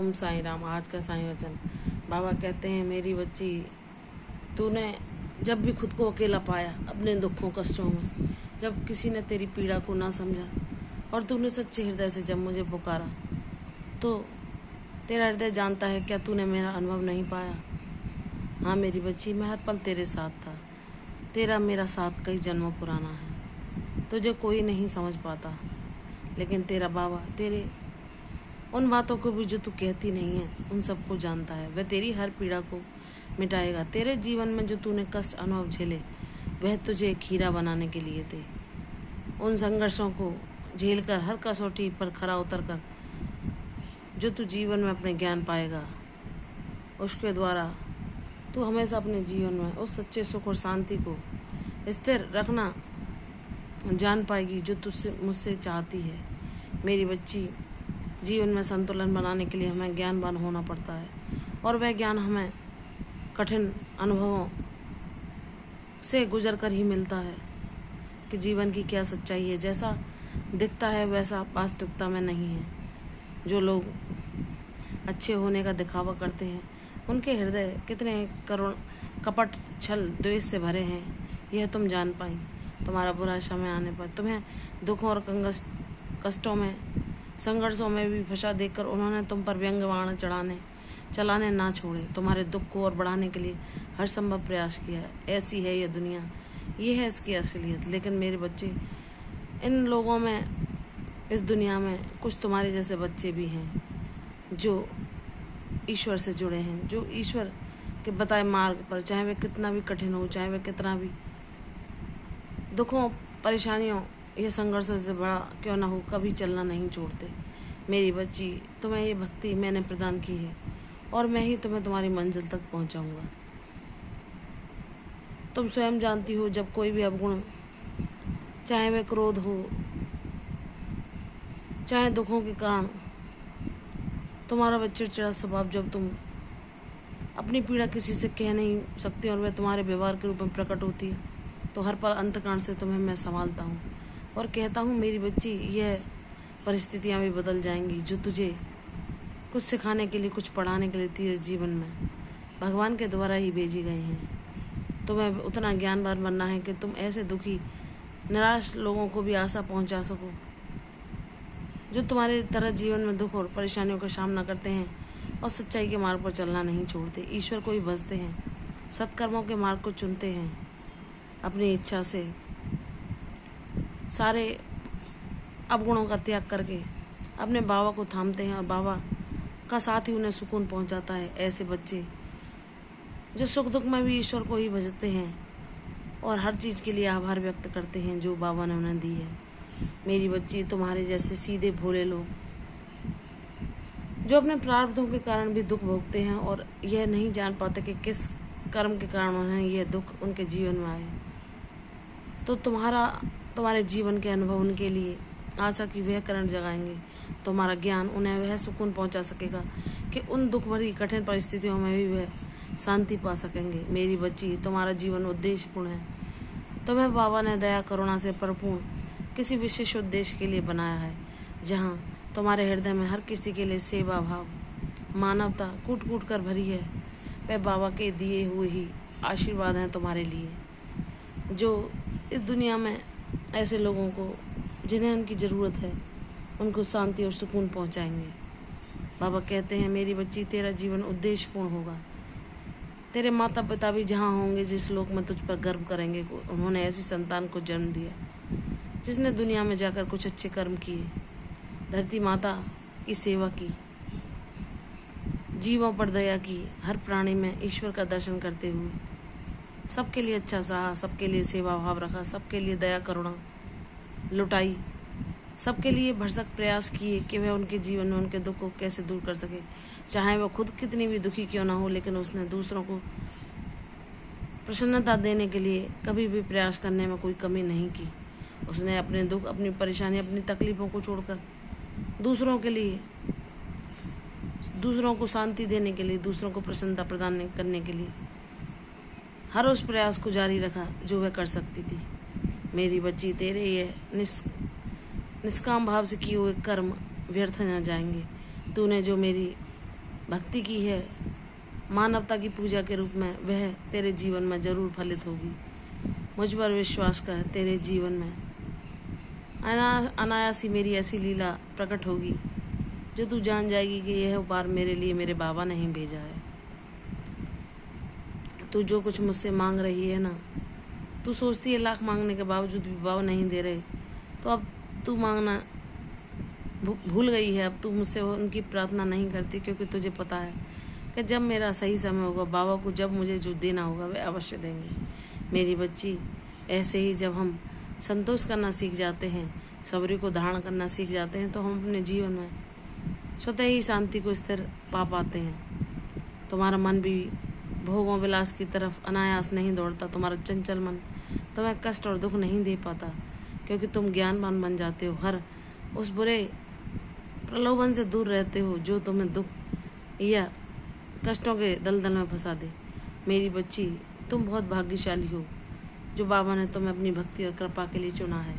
ओम साईं राम। आज का साईं वचन। बाबा कहते हैं, मेरी बच्ची, तूने जब भी खुद को अकेला पाया अपने दुखों कष्टों में, जब किसी ने तेरी पीड़ा को ना समझा और तूने सच्चे हृदय से जब मुझे पुकारा, तो तेरा हृदय जानता है क्या तूने मेरा अनुभव नहीं पाया। हाँ मेरी बच्ची, मैं हर पल तेरे साथ था। तेरा मेरा साथ कई जन्मों पुराना है। तुझे कोई नहीं समझ पाता, लेकिन तेरा बाबा तेरे उन बातों को भी जो तू कहती नहीं है उन सबको जानता है। वह तेरी हर पीड़ा को मिटाएगा। तेरे जीवन में जो तूने कष्ट अनुभव झेले वह तुझे एक हीरा बनाने के लिए थे। उन संघर्षों को झेलकर, हर कसौटी पर खरा उतरकर जो तू जीवन में अपने ज्ञान पाएगा, उसके द्वारा तू हमेशा अपने जीवन में उस सच्चे सुख और शांति को स्थिर रखना जान पाएगी जो तुझसे मुझसे चाहती है। मेरी बच्ची, जीवन में संतुलन बनाने के लिए हमें ज्ञानवान होना पड़ता है, और वह ज्ञान हमें कठिन अनुभवों से गुजर कर ही मिलता है कि जीवन की क्या सच्चाई है। जैसा दिखता है वैसा वास्तविकता में नहीं है। जो लोग अच्छे होने का दिखावा करते हैं उनके हृदय कितने करुण, कपट, छल, द्वेष से भरे हैं, यह तुम जान पाई। तुम्हारा बुरा समय आने पर तुम्हें दुखों और कष्टों में, संघर्षों में भी फंसा देखकर उन्होंने तुम पर व्यंग बाण चलाने ना छोड़े। तुम्हारे दुख को और बढ़ाने के लिए हर संभव प्रयास किया है। ऐसी है यह दुनिया, ये है इसकी असलियत। लेकिन मेरे बच्चे, इन लोगों में, इस दुनिया में कुछ तुम्हारे जैसे बच्चे भी हैं जो ईश्वर से जुड़े हैं, जो ईश्वर के बताए मार्ग पर, चाहे वह कितना भी कठिन हो, चाहे वह कितना भी दुखों, परेशानियों या संघर्षों से बड़ा क्यों ना हो, कभी चलना नहीं छोड़ते। मेरी बच्ची, तुम्हें ये भक्ति मैंने प्रदान की है और मैं ही तुम्हें तुम्हारी मंजिल तक पहुंचाऊंगा। तुम स्वयं जानती हो, जब कोई भी अवगुण, चाहे वह क्रोध हो, चाहे दुखों के कारण तुम्हारा वह चिड़चिड़ा स्वभाव, जब तुम अपनी पीड़ा किसी से कह नहीं सकती और वह तुम्हारे व्यवहार के रूप में प्रकट होती है, तो हर पल अंतःकरण से तुम्हें मैं संभालता हूँ और कहता हूँ, मेरी बच्ची, यह परिस्थितियाँ भी बदल जाएंगी जो तुझे कुछ सिखाने के लिए, कुछ पढ़ाने के लिए तेरे जीवन में भगवान के द्वारा ही भेजी गई हैं। तुम्हें उतना ज्ञानवान बनना है कि तुम ऐसे दुखी, निराश लोगों को भी आशा पहुंचा सको, जो तुम्हारे तरह जीवन में दुख और परेशानियों का सामना करते हैं और सच्चाई के मार्ग पर चलना नहीं छोड़ते। ईश्वर को ही भजते हैं, सत्कर्मों के मार्ग को चुनते हैं, अपनी इच्छा से सारे अवगुणों का त्याग करके अपने बाबा को थामते हैं और बाबा का साथ ही उन्हें सुकून पहुंचाता है। ऐसे बच्चे जो सुख दुख में भी ईश्वर को ही भजते हैं और हर चीज़ के लिए आभार व्यक्त करते हैं जो बाबा ने उन्हें दी है। मेरी बच्ची, तुम्हारे जैसे सीधे भोले लोग जो अपने प्रारब्धों के कारण भी दुख भोगते हैं और यह नहीं जान पाते कि किस कर्म के कारण उन्हें यह दुख उनके जीवन में आए, तो तुम्हारे जीवन के अनुभव उनके लिए आशा की वह किरण जगाएंगे। तुम्हारा ज्ञान उन्हें वह सुकून पहुंचा सकेगा कि उन दुख भरी कठिन परिस्थितियों में भी वह शांति पा सकेंगे। मेरी बच्ची, तुम्हारा जीवन उद्देश्यपूर्ण है। तुम्हें बाबा ने दया करुणा से परिपूर्ण किसी विशेष उद्देश्य के लिए बनाया है, जहाँ तुम्हारे हृदय में हर किसी के लिए सेवा भाव, मानवता कूट कूट कर भरी है। वह बाबा के दिए हुए ही आशीर्वाद हैं तुम्हारे लिए, जो इस दुनिया में ऐसे लोगों को जिन्हें उनकी ज़रूरत है उनको शांति और सुकून पहुंचाएंगे। बाबा कहते हैं, मेरी बच्ची, तेरा जीवन उद्देश्यपूर्ण होगा। तेरे माता पिता भी जहाँ होंगे जिस लोक में तुझ पर गर्व करेंगे, उन्होंने ऐसी संतान को जन्म दिया जिसने दुनिया में जाकर कुछ अच्छे कर्म किए, धरती माता की सेवा की, जीवों पर दया की, हर प्राणी में ईश्वर का दर्शन करते हुए सबके लिए अच्छा सहा, सबके लिए सेवा भाव रखा, सबके लिए दया करुणा लुटाई, सबके लिए भरसक प्रयास किए कि वह उनके जीवन में उनके दुख को कैसे दूर कर सके। चाहे वह खुद कितनी भी दुखी क्यों ना हो, लेकिन उसने दूसरों को प्रसन्नता देने के लिए कभी भी प्रयास करने में कोई कमी नहीं की। उसने अपने दुख, अपनी परेशानी, अपनी तकलीफ़ों को छोड़कर दूसरों के लिए, दूसरों को शांति देने के लिए, दूसरों को प्रसन्नता प्रदान करने के लिए हर उस प्रयास को जारी रखा जो वह कर सकती थी। मेरी बच्ची, तेरे ये निष्काम भाव से किए हुए कर्म व्यर्थ न जाएंगे। तूने जो मेरी भक्ति की है, मानवता की पूजा के रूप में, वह तेरे जीवन में जरूर फलित होगी। मुझ पर विश्वास कर, तेरे जीवन में अनायास ही मेरी ऐसी लीला प्रकट होगी जो तू जान जाएगी कि यह उपहार मेरे लिए मेरे बाबा ने ही भेजा है। तू जो कुछ मुझसे मांग रही है ना, तू सोचती है लाख मांगने के बावजूद भी बाबा नहीं दे रहे, तो अब तू मांगना भूल गई है। अब तू मुझसे उनकी प्रार्थना नहीं करती, क्योंकि तुझे पता है कि जब मेरा सही समय होगा, बाबा को जब मुझे जो देना होगा वे अवश्य देंगे। मेरी बच्ची, ऐसे ही जब हम संतोष करना सीख जाते हैं, सब्र को धारण करना सीख जाते हैं, तो हम अपने जीवन में स्वतः ही शांति को स्थिर पा पाते हैं। तुम्हारा मन भी भोगों विलास की तरफ अनायास नहीं दौड़ता। तुम्हारा चंचल मन तुम्हें कष्ट और दुख नहीं दे पाता, क्योंकि तुम ज्ञानवान बन जाते हो। हर उस बुरे प्रलोभन से दूर रहते हो जो तुम्हें दुख या कष्टों के दलदल में फंसा दे। मेरी बच्ची, तुम बहुत भाग्यशाली हो जो बाबा ने तुम्हें अपनी भक्ति और कृपा के लिए चुना है।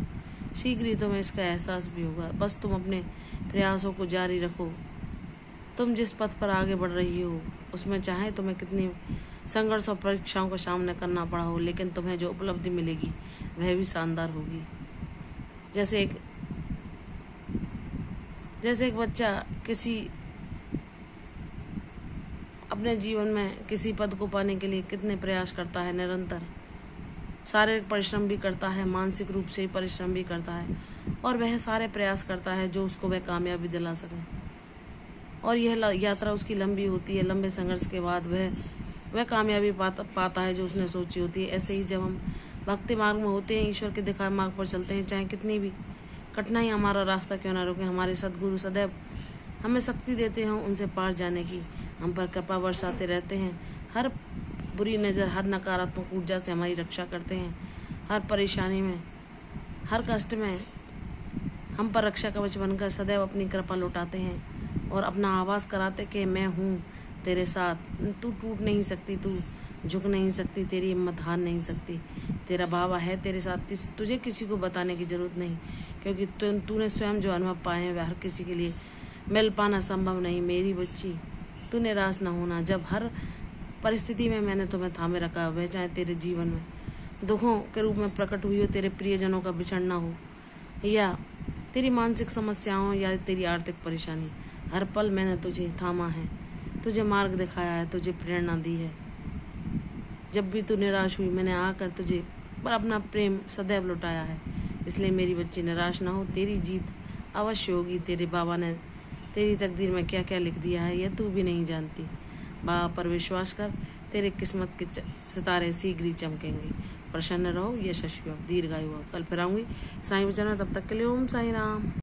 शीघ्र ही तुम्हें इसका एहसास भी होगा। बस तुम अपने प्रयासों को जारी रखो। तुम जिस पथ पर आगे बढ़ रही हो उसमें चाहे तुम्हें कितनी संघर्ष और परीक्षाओं का सामना करना पड़ा हो, लेकिन तुम्हें जो उपलब्धि मिलेगी वह भी शानदार होगी। जैसे एक बच्चा अपने जीवन में किसी पद को पाने के लिए कितने प्रयास करता है, निरंतर शारीरिक परिश्रम भी करता है, मानसिक रूप से परिश्रम भी करता है, और वह सारे प्रयास करता है जो उसको वह कामयाबी दिला सके। और यह यात्रा उसकी लंबी होती है। लंबे संघर्ष के बाद वह कामयाबी पाता है जो उसने सोची होती है। ऐसे ही जब हम भक्ति मार्ग में होते हैं, ईश्वर के दिखाए मार्ग पर चलते हैं, चाहे कितनी भी कठिनाई हमारा रास्ता क्यों ना रोके, हमारे सद्गुरु सदैव हमें शक्ति देते हैं उनसे पार जाने की। हम पर कृपा बरसाते रहते हैं। हर बुरी नज़र, हर नकारात्मक ऊर्जा से हमारी रक्षा करते हैं। हर परेशानी में, हर कष्ट में हम पर रक्षा कवच बनकर सदैव अपनी कृपा लौटाते हैं और अपना आवाज़ कराते कि मैं हूँ तेरे साथ। तू टूट नहीं सकती, तू झुक नहीं सकती, तेरी हिम्मत हार नहीं सकती। तेरा बाबा है तेरे साथ। तुझे किसी को बताने की ज़रूरत नहीं, क्योंकि तूने स्वयं जो अनुभव पाए हैं वह हर किसी के लिए मिल पाना संभव नहीं। मेरी बच्ची, तू निराश ना होना। जब हर परिस्थिति में मैंने तुम्हें थामे रखा, वह चाहे तेरे जीवन में दुखों के रूप में प्रकट हुई हो, तेरे प्रियजनों का बिछड़ना हो, या तेरी मानसिक समस्याओं, या तेरी आर्थिक परेशानी, हर पल मैंने तुझे थामा है, तुझे मार्ग दिखाया है, तुझे प्रेरणा दी है। जब भी तू निराश हुई, मैंने आकर तुझे पर अपना प्रेम सदैव लौटाया है। इसलिए मेरी बच्ची, निराश ना हो, तेरी जीत अवश्य होगी। तेरे बाबा ने तेरी तकदीर में क्या क्या लिख दिया है यह तू भी नहीं जानती। बाबा पर विश्वास कर, तेरे किस्मत के सितारे शीघ्र ही चमकेंगे। प्रसन्न रहो, यशस्वी हो, दीर्घायु हो। कल फिर आऊंगी साईं वचन में, तब तक के लिए ओम साईं राम।